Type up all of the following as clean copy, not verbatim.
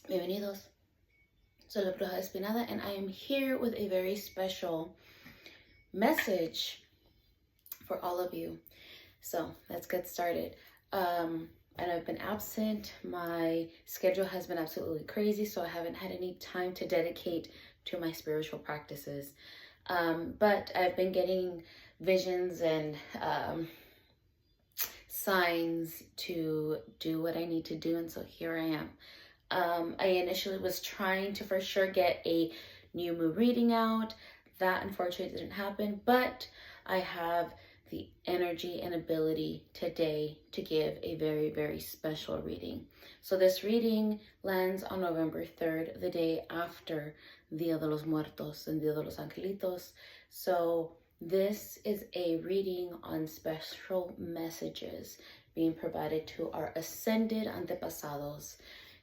Bienvenidos. Soy la Bruja Espinada, and I am here with a very special message for all of you. So let's get started. And I've been absent. My schedule has been absolutely crazy, so I haven't had any time to dedicate to my spiritual practices. But I've been getting visions and signs to do what I need to do, and so here I am. I initially was trying to for sure get a new moon reading out. That unfortunately didn't happen, but I have the energy and ability today to give a very, very special reading. So this reading lands on November 3rd, the day after Dia de los Muertos and Dia de los Angelitos. So this is a reading on special messages being provided to our ascended antepasados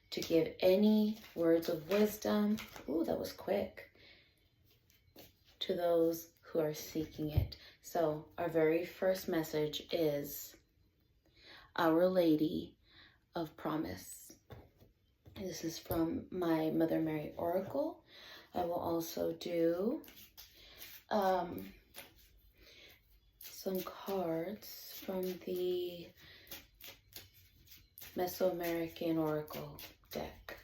to give any words of wisdom, ooh, that was quick, to those who are seeking it. So our very first message is Our Lady of Promise. This is from my Mother Mary Oracle. I will also do some cards from the Mesoamerican Oracle deck.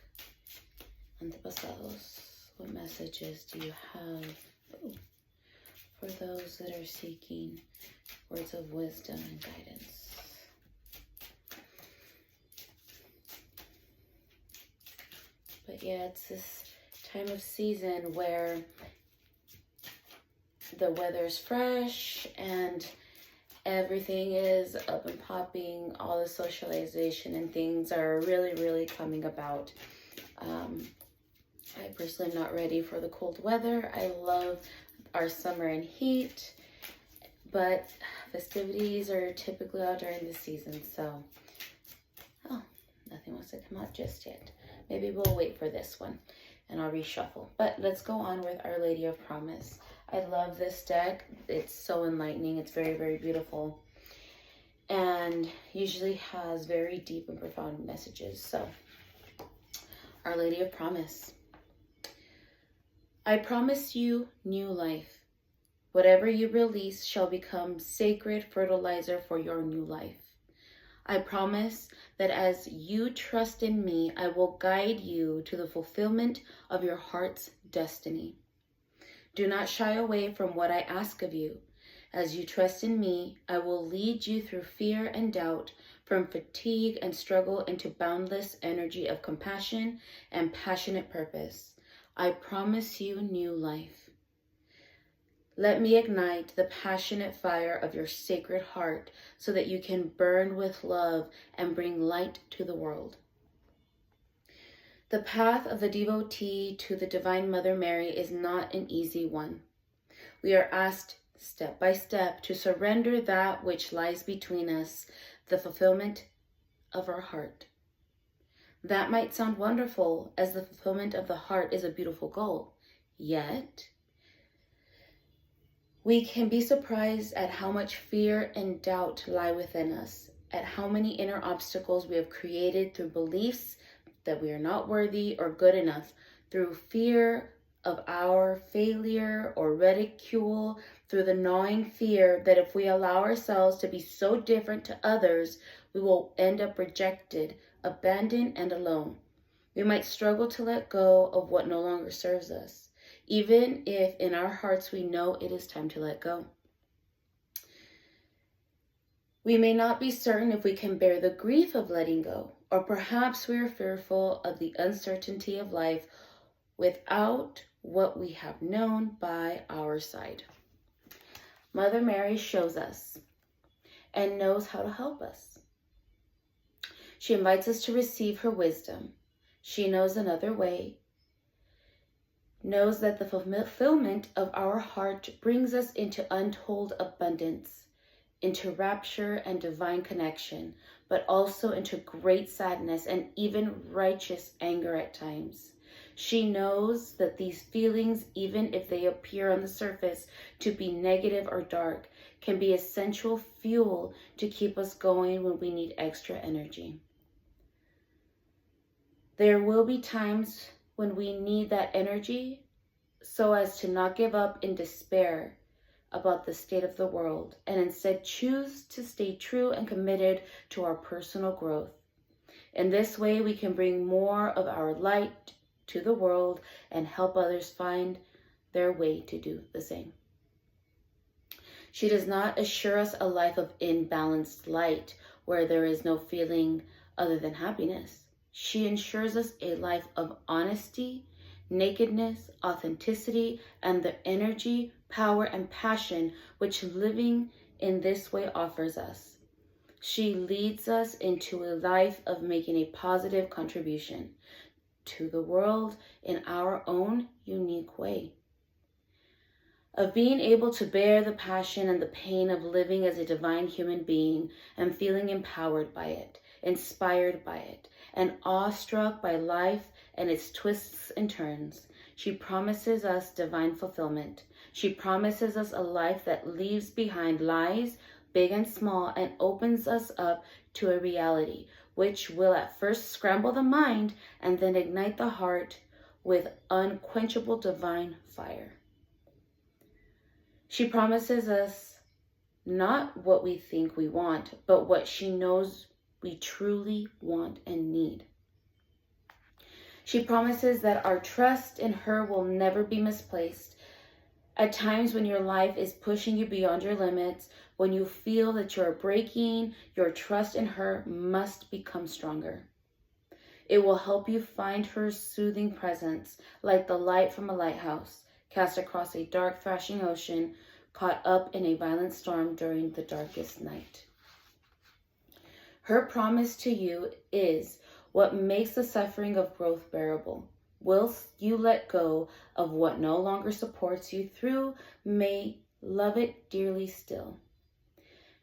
Antepasados, what messages do you have for those that are seeking words of wisdom and guidance? But yeah, it's this time of season where the weather's fresh and everything is up and popping. All the socialization and things are really, really coming about. I personally am not ready for the cold weather. I love our summer and heat, but festivities are typically out during the season, so nothing wants to come out just yet. Maybe we'll wait for this one and I'll reshuffle. But let's go on with Our Lady of Promise. I love this deck. It's so enlightening. It's very, very beautiful, and usually has very deep and profound messages. So, Our Lady of Promise. I promise you new life. Whatever you release shall become sacred fertilizer for your new life. I promise that as you trust in me, I will guide you to the fulfillment of your heart's destiny. Do not shy away from what I ask of you. As you trust in me, I will lead you through fear and doubt, from fatigue and struggle into boundless energy of compassion and passionate purpose. I promise you new life. Let me ignite the passionate fire of your sacred heart so that you can burn with love and bring light to the world. The path of the devotee to the Divine Mother Mary is not an easy one. We are asked step by step to surrender that which lies between us, the fulfillment of our heart. That might sound wonderful, as the fulfillment of the heart is a beautiful goal. Yet, we can be surprised at how much fear and doubt lie within us, at how many inner obstacles we have created through beliefs that we are not worthy or good enough, through fear of our failure or ridicule, through the gnawing fear that if we allow ourselves to be so different to others, we will end up rejected, abandoned, and alone. We might struggle to let go of what no longer serves us, even if in our hearts we know it is time to let go. We may not be certain if we can bear the grief of letting go, or perhaps we are fearful of the uncertainty of life without what we have known by our side. Mother Mary shows us and knows how to help us. She invites us to receive her wisdom. She knows another way, knows that the fulfillment of our heart brings us into untold abundance, into rapture and divine connection, but also into great sadness and even righteous anger at times. She knows that these feelings, even if they appear on the surface to be negative or dark, can be essential fuel to keep us going when we need extra energy. There will be times when we need that energy so as to not give up in despair about the state of the world, and instead choose to stay true and committed to our personal growth. In this way, we can bring more of our light to the world and help others find their way to do the same. She does not assure us a life of imbalanced light where there is no feeling other than happiness. She ensures us a life of honesty, nakedness, authenticity, and the energy, power, and passion which living in this way offers us. She leads us into a life of making a positive contribution to the world in our own unique way. Of being able to bear the passion and the pain of living as a divine human being and feeling empowered by it, inspired by it, and awestruck by life and its twists and turns. She promises us divine fulfillment. She promises us a life that leaves behind lies, big and small, and opens us up to a reality which will at first scramble the mind and then ignite the heart with unquenchable divine fire. She promises us not what we think we want, but what she knows we truly want and need. She promises that our trust in her will never be misplaced. At times when your life is pushing you beyond your limits, when you feel that you're breaking, your trust in her must become stronger. It will help you find her soothing presence, like the light from a lighthouse, cast across a dark, thrashing ocean, caught up in a violent storm during the darkest night. Her promise to you is what makes the suffering of growth bearable. Whilst you let go of what no longer supports you through, may love it dearly still.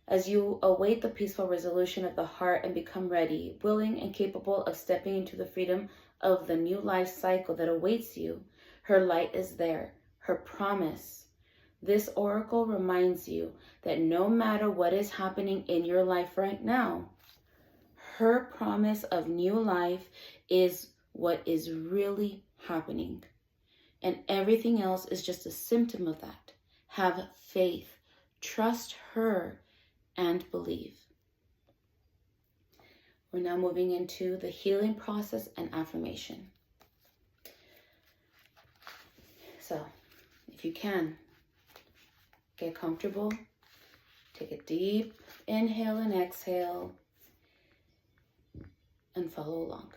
As you await the peaceful resolution of the heart and become ready, willing, and capable of stepping into the freedom of the new life cycle that awaits you, her light is there, her promise. This oracle reminds you that no matter what is happening in your life right now, her promise of new life is what is really happening. And everything else is just a symptom of that. Have faith, trust her, and believe. We're now moving into the healing process and affirmation. So, if you can, get comfortable. Take a deep inhale and exhale and follow along.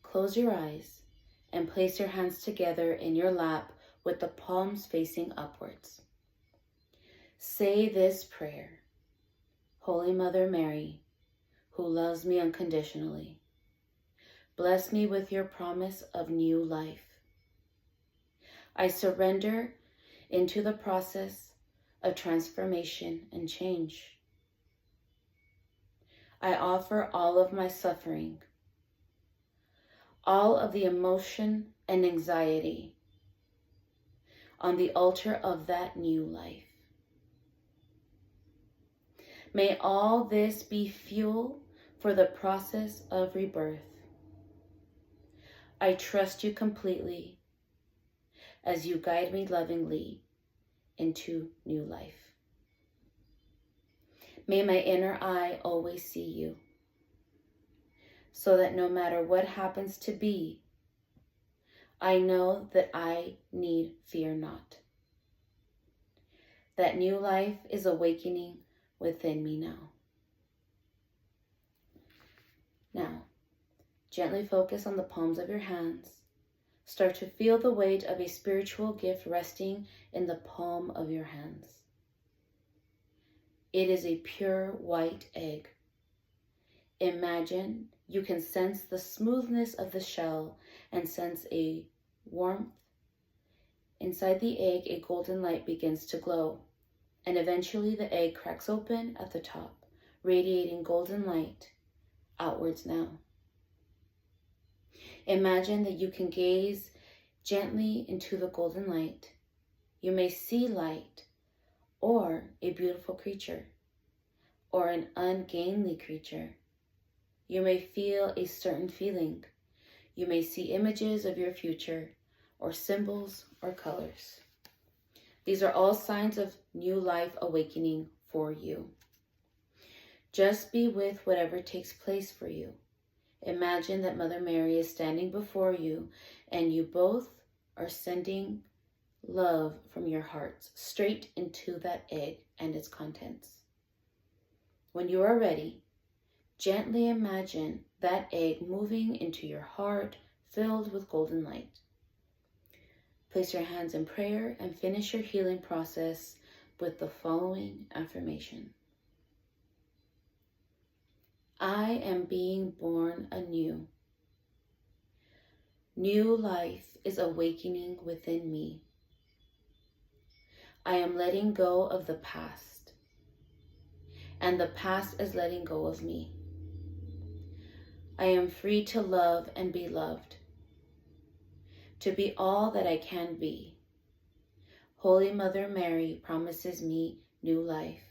Close your eyes and place your hands together in your lap with the palms facing upwards. Say this prayer. Holy Mother Mary, who loves me unconditionally, bless me with your promise of new life. I surrender into the process of transformation and change. I offer all of my suffering, all of the emotion and anxiety on the altar of that new life. May all this be fuel for the process of rebirth. I trust you completely as you guide me lovingly into new life. May my inner eye always see you, so that no matter what happens to be, I know that I need fear not. That new life is awakening within me now. Now, gently focus on the palms of your hands. Start to feel the weight of a spiritual gift resting in the palm of your hands. It is a pure white egg. Imagine you can sense the smoothness of the shell and sense a warmth. Inside the egg, a golden light begins to glow, and eventually the egg cracks open at the top, radiating golden light outwards now. Imagine that you can gaze gently into the golden light. You may see light, or a beautiful creature, or an ungainly creature. You may feel a certain feeling. You may see images of your future, or symbols or colors. These are all signs of new life awakening for you. Just be with whatever takes place for you. Imagine that Mother Mary is standing before you and you both are sending love from your hearts straight into that egg and its contents. When you are ready, gently imagine that egg moving into your heart filled with golden light. Place your hands in prayer and finish your healing process with the following affirmation. I am being born anew. New life is awakening within me. I am letting go of the past, and the past is letting go of me. I am free to love and be loved, to be all that I can be. Holy Mother Mary promises me new life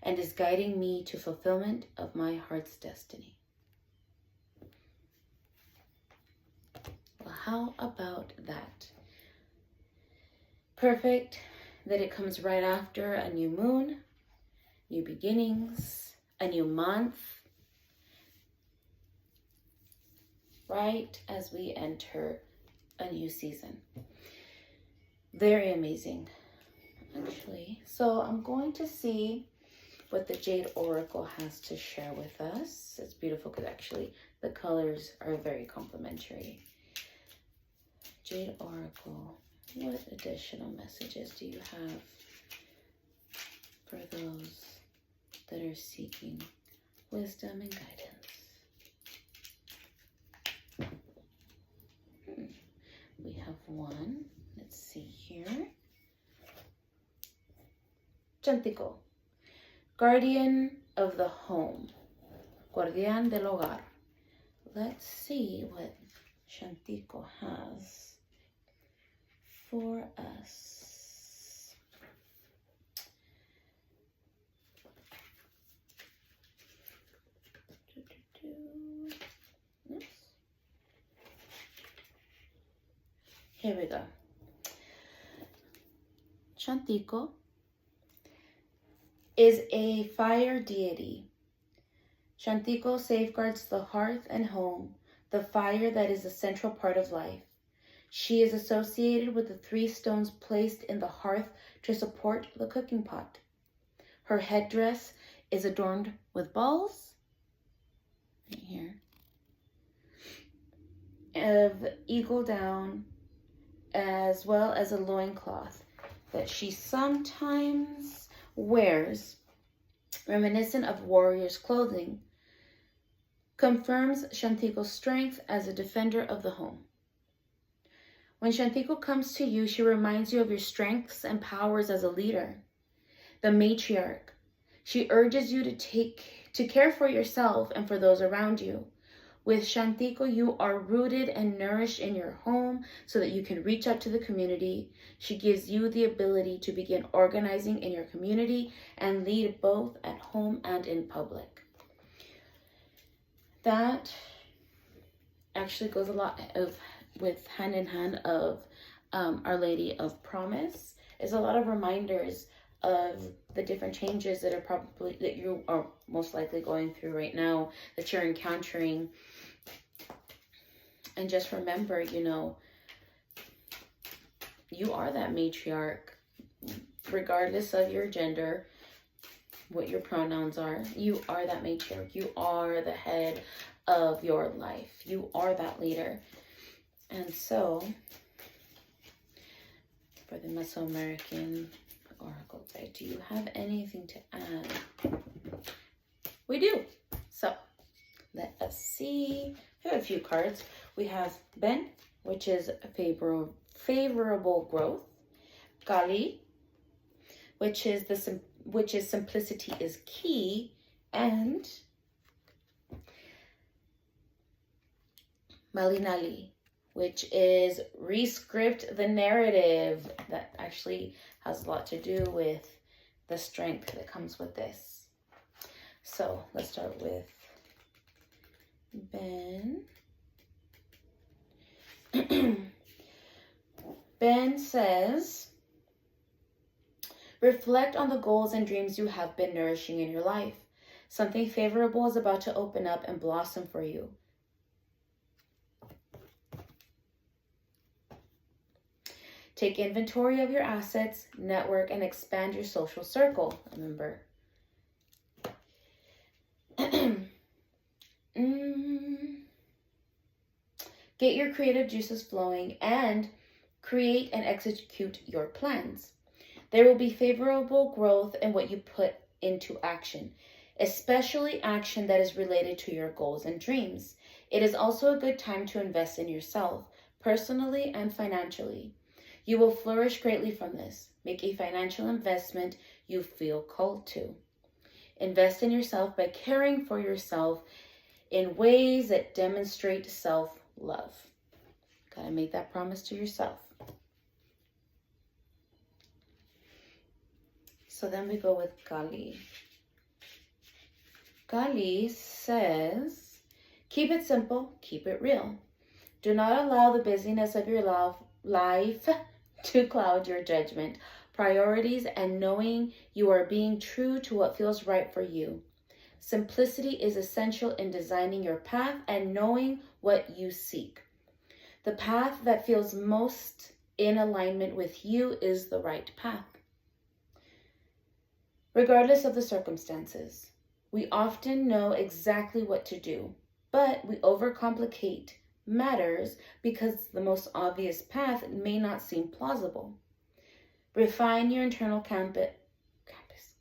and is guiding me to fulfillment of my heart's destiny. Well, how about that? Perfect that it comes right after a new moon, new beginnings, a new month, right as we enter a new season. Very amazing, actually. So I'm going to see what the Jade Oracle has to share with us. It's beautiful because actually the colors are very complementary. Jade Oracle, what additional messages do you have for those that are seeking wisdom and guidance? We have one. Let's see here. Chantico, guardian of the home, guardián del hogar. Let's see what Chantico has for us. Yes. Here we go. Chantico is a fire deity. Chantico safeguards the hearth and home, the fire that is the central part of life. She is associated with the 3 stones placed in the hearth to support the cooking pot. Her headdress is adorned with balls, right here, of eagle down, as well as a loincloth that she sometimes wears, reminiscent of warrior's clothing, confirms Chantico's strength as a defender of the home. When Chantico comes to you, she reminds you of your strengths and powers as a leader, the matriarch. She urges you to care for yourself and for those around you. With Chantico, you are rooted and nourished in your home so that you can reach out to the community. She gives you the ability to begin organizing in your community and lead both at home and in public. That actually goes a lot with hand in hand of Our Lady of Promise. Is a lot of reminders of the different changes that you are most likely going through right now, that you're encountering. And just remember, you are that matriarch, regardless of your gender, what your pronouns are. You are that matriarch. You are the head of your life. You are that leader. And so, for the Mesoamerican Oracle deck, do you have anything to add? We do. So, let us see. We have a few cards. We have Ben, which is favorable growth. Kali, which is simplicity is key, and Malinali, which is rescript the narrative. That actually has a lot to do with the strength that comes with this. So let's start with Ben. Ben says, reflect on the goals and dreams you have been nourishing in your life. Something favorable is about to open up and blossom for you. Take inventory of your assets, network, and expand your social circle. Remember. Get your creative juices flowing and create and execute your plans. There will be favorable growth in what you put into action, especially action that is related to your goals and dreams. It is also a good time to invest in yourself, personally and financially. You will flourish greatly from this. Make a financial investment you feel called to. Invest in yourself by caring for yourself in ways that demonstrate self-love. Gotta make that promise to yourself. So then we go with Kali. Kali says, keep it simple, keep it real. Do not allow the busyness of your life to cloud your judgment, priorities, and knowing you are being true to what feels right for you. Simplicity is essential in designing your path and knowing what you seek. The path that feels most in alignment with you is the right path. Regardless of the circumstances, we often know exactly what to do, but we overcomplicate matters because the most obvious path may not seem plausible. Refine your internal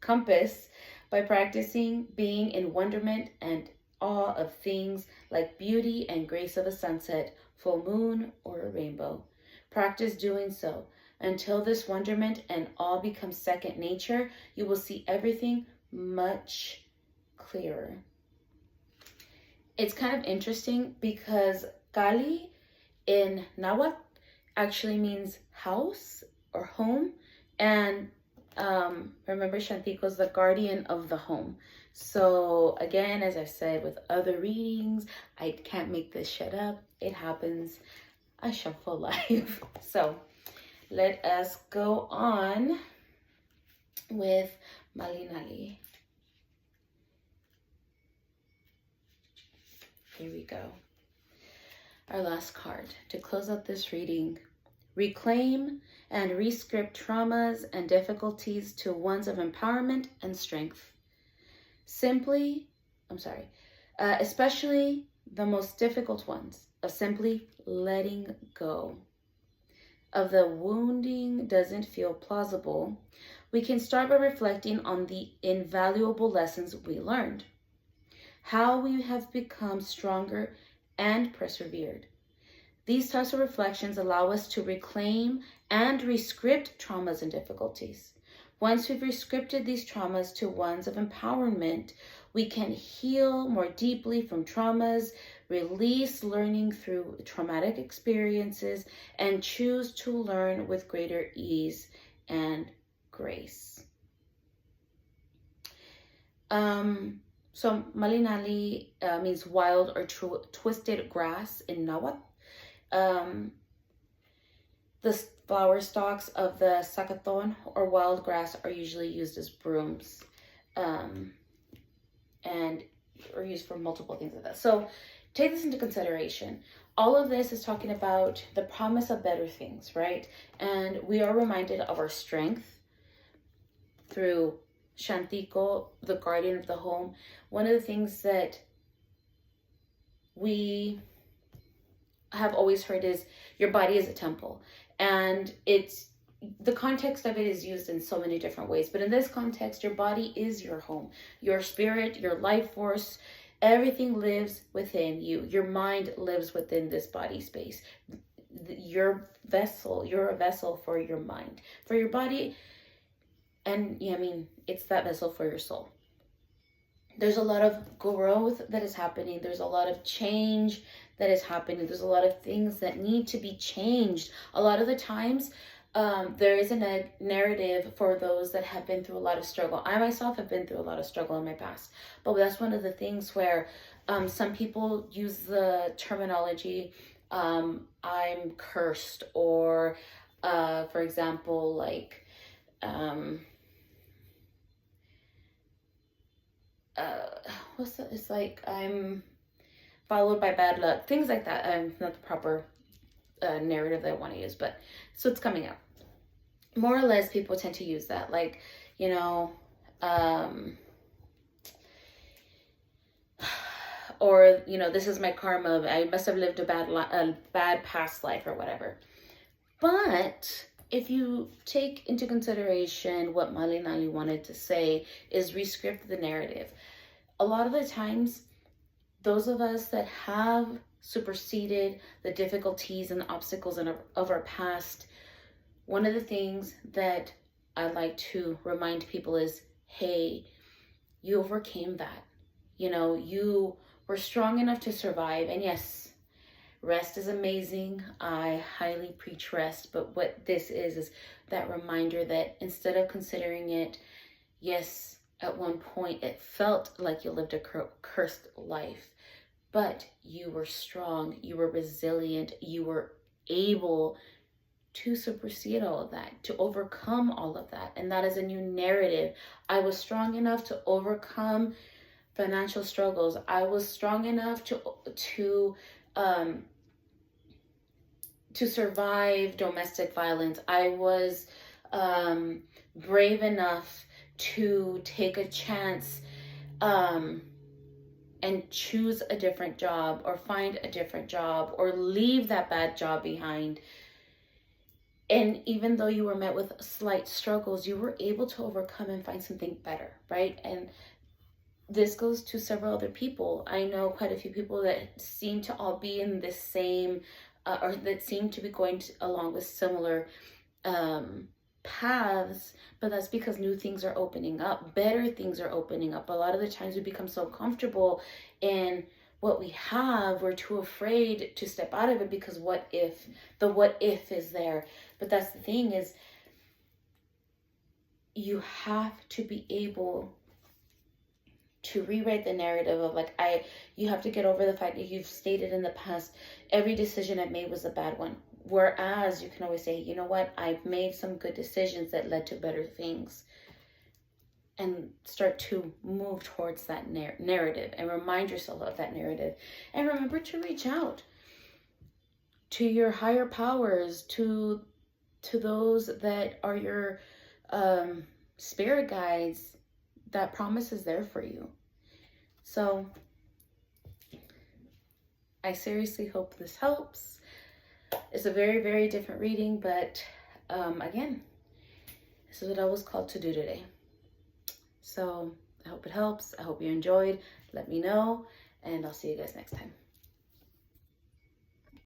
compass by practicing being in wonderment and awe of things like beauty and grace of a sunset, full moon, or a rainbow. Practice doing so. Until this wonderment and awe becomes second nature, you will see everything much clearer. It's kind of interesting because Kali in Nahuatl actually means house or home. And remember, Shantico is the guardian of the home. So again, as I said with other readings, I can't make this shit up. It happens. I shuffle live. So let us go on with Malinali. Here we go. Our last card to close out this reading. Reclaim and rescript traumas and difficulties to ones of empowerment and strength. Especially the most difficult ones of simply letting go. Of the wounding doesn't feel plausible, we can start by reflecting on the invaluable lessons we learned, how we have become stronger and persevered. These types of reflections allow us to reclaim and rescript traumas and difficulties. Once we've rescripted these traumas to ones of empowerment, we can heal more deeply from traumas, release learning through traumatic experiences, and choose to learn with greater ease and grace. So Malinali means wild or twisted grass in Nahuatl. The flower stalks of the sacaton or wild grass are usually used as brooms and are used for multiple things like that. So take this into consideration. All of this is talking about the promise of better things, right? And we are reminded of our strength through Shantico, the guardian of the home. One of the things that we have always heard is your body is a temple, and the context of it is used in so many different ways, but in this context, your body is your home, your spirit, your life force, everything lives within you. Your mind lives within this body space. You're a vessel for your mind, for your body, and it's that vessel for your soul. There's a lot of growth that is happening. There's a lot of change that is happening. There's a lot of things that need to be changed. A lot of the times, There is a narrative for those that have been through a lot of struggle. I myself have been through a lot of struggle in my past, but that's one of the things where some people use the terminology, I'm cursed, or for example, like what's that? It's like I'm followed by bad luck, things like that. Not the proper narrative that I want to use, but so it's coming out. More or less, people tend to use that, like, you know, or you know, this is my karma. I must have lived a bad past life or whatever. But if you take into consideration what Malinali wanted to say, is rescript the narrative. A lot of the times, those of us that have superseded the difficulties and the obstacles of our past, one of the things that I like to remind people is, hey, you overcame that. You know, you were strong enough to survive. And yes, rest is amazing. I highly preach rest. But what this is that reminder that instead of considering it, yes, at one point it felt like you lived a cursed life, but you were strong, you were resilient, you were able to supersede all of that, to overcome all of that. And that is a new narrative. I was strong enough to overcome financial struggles. I was strong enough to survive domestic violence. I was brave enough to take a chance and choose a different job, or find a different job, or leave that bad job behind. And even though you were met with slight struggles, you were able to overcome and find something better, right? And this goes to several other people. I know quite a few people that seem to all be in the same, or that seem to be going along with similar paths, but that's because new things are opening up, better things are opening up. A lot of the times we become so comfortable in what we have, we're too afraid to step out of it, because what if is there. But that's the thing, is you have to be able to rewrite the narrative of, like, you have to get over the fact that you've stated in the past every decision I made was a bad one. Whereas you can always say, you know what, I've made some good decisions that led to better things. And start to move towards that narrative, and remind yourself of that narrative. And remember to reach out to your higher powers, to those that are your spirit guides. That promise is there for you. So I seriously hope this helps. It's a very, very different reading, but again, this is what I was called to do today. So I hope it helps. I hope you enjoyed. Let me know, and I'll see you guys next time.